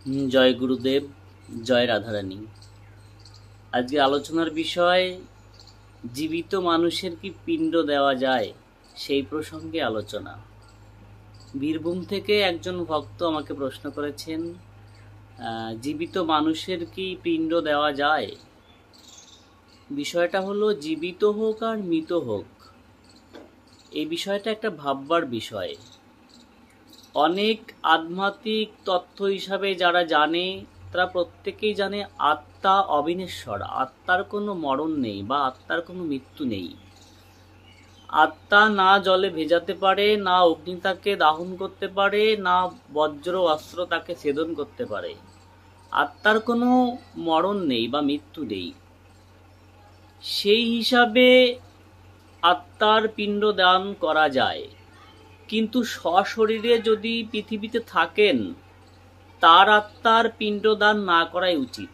জয় গুরুদেব, জয় রাধারানী। আজকে আলোচনার বিষয় জীবিত মানুষের কি পিণ্ড দেওয়া যায়, সেই প্রসঙ্গে আলোচনা। বীরভূম থেকে একজন ভক্ত আমাকে প্রশ্ন করেছেন, জীবিত মানুষের কি পিণ্ড দেওয়া যায়। বিষয়টা হলো, জীবিত হোক আর মৃত হোক, এই বিষয়টা একটা ভাববার বিষয়। অনেক আধ্যাত্মিক তথ্য হিসাবে যারা জানে, তারা প্রত্যেকেই জানে আত্মা অবিনশ্বর, আত্মার কোনো মরণ নেই বা আত্মার কোনো মৃত্যু নেই। আত্মা না জলে ভেজাতে পারে, না অগ্নি তাকে দাহন করতে পারে, না বজ্র অস্ত্র তাকে ছেদন করতে পারে। আত্মার কোনো মরণ নেই বা মৃত্যু নেই। সেই হিসাবে আত্মার পিণ্ড দান করা যায়, কিন্তু সশরীরে যদি পৃথিবীতে থাকেন, তার আত্মার পিণ্ডদান না করাই উচিত।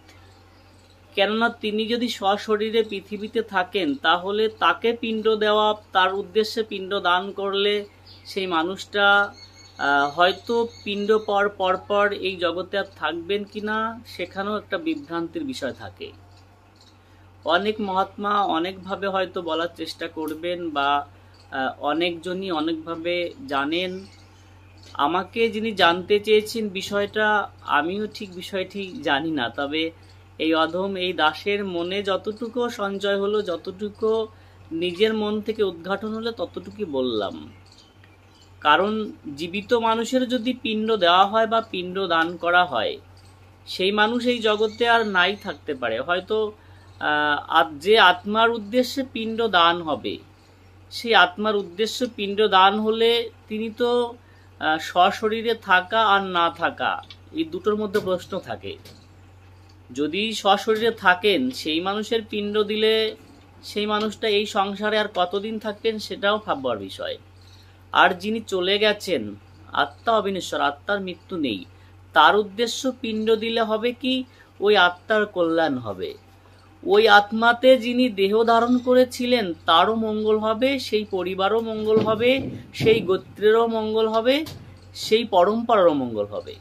কেননা তিনি যদি সশরীরে পৃথিবীতে থাকেন, তাহলে তাকে পিণ্ড দেওয়া, তার উদ্দেশ্যে পিণ্ড দান করলে সেই মানুষটা হয়তো পিণ্ড পর এই জগতে আর থাকবেন কিনা, সেখানেও একটা বিভ্রান্তির বিষয় থাকে। অনেক মহাত্মা অনেকভাবে হয়তো বলার চেষ্টা করবেন, বা অনেকজনই অনেকভাবে জানেন। আমাকে যিনি জানতে চেয়েছেন বিষয়টা, আমিও ঠিক বিষয়টি জানি না। তবে এই অধম এই দাসের মনে যতটুকু সঞ্চয় হলো, যতটুকু নিজের মন থেকে উদ্ঘাটন হলো, ততটুকুই বললাম। কারণ জীবিত মানুষের যদি পিণ্ড দেওয়া হয় বা পিণ্ড দান করা হয়, সেই মানুষ এই জগতে আর নাই থাকতে পারে। হয়তো যে আত্মার উদ্দেশ্যে পিণ্ড দান হবে, সেই আত্মার উদ্দেশ্য পিণ্ড দান হলে তিনি তো সশরীরে থাকা আর না থাকা, এই দুটোর মধ্যে প্রশ্ন থাকে। যদি সশরীরে থাকেন, সেই মানুষের পিণ্ড দিলে সেই মানুষটা এই সংসারে আর কতদিন থাকবেন, সেটাও ভাববার বিষয়। আর যিনি চলে গেছেন, আত্মা অবিনশ্বর, আত্মার মৃত্যু নেই, তার উদ্দেশ্য পিণ্ড দিলে হবে কি, ওই আত্মার কল্যাণ হবে। ওই আত্মাতে যিনি দেহ ধারণ করেছিলেন, তারও মঙ্গল হবে, সেই পরিবারও মঙ্গল হবে, সেই গোত্রেরও মঙ্গল হবে, সেই পরম্পরারও মঙ্গল হবে।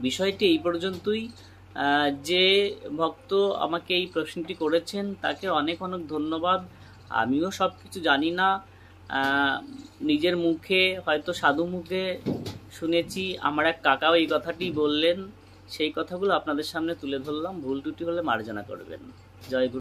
বিষয়টি এই পর্যন্তই। যে ভক্ত আমাকে এই প্রশ্নটি করেছেন, তাকে অনেক অনেক ধন্যবাদ। আমিও সব কিছু জানি না, নিজের মুখে হয়তো সাধু মুখে শুনেছি। আমার এক কাকাও এই কথাটি বললেন, সেই কথাগুলো আপনাদের সামনে তুলে ধরলাম। ভুল ত্রুটি হলে মার্জনা করবেন। জয় গুরু।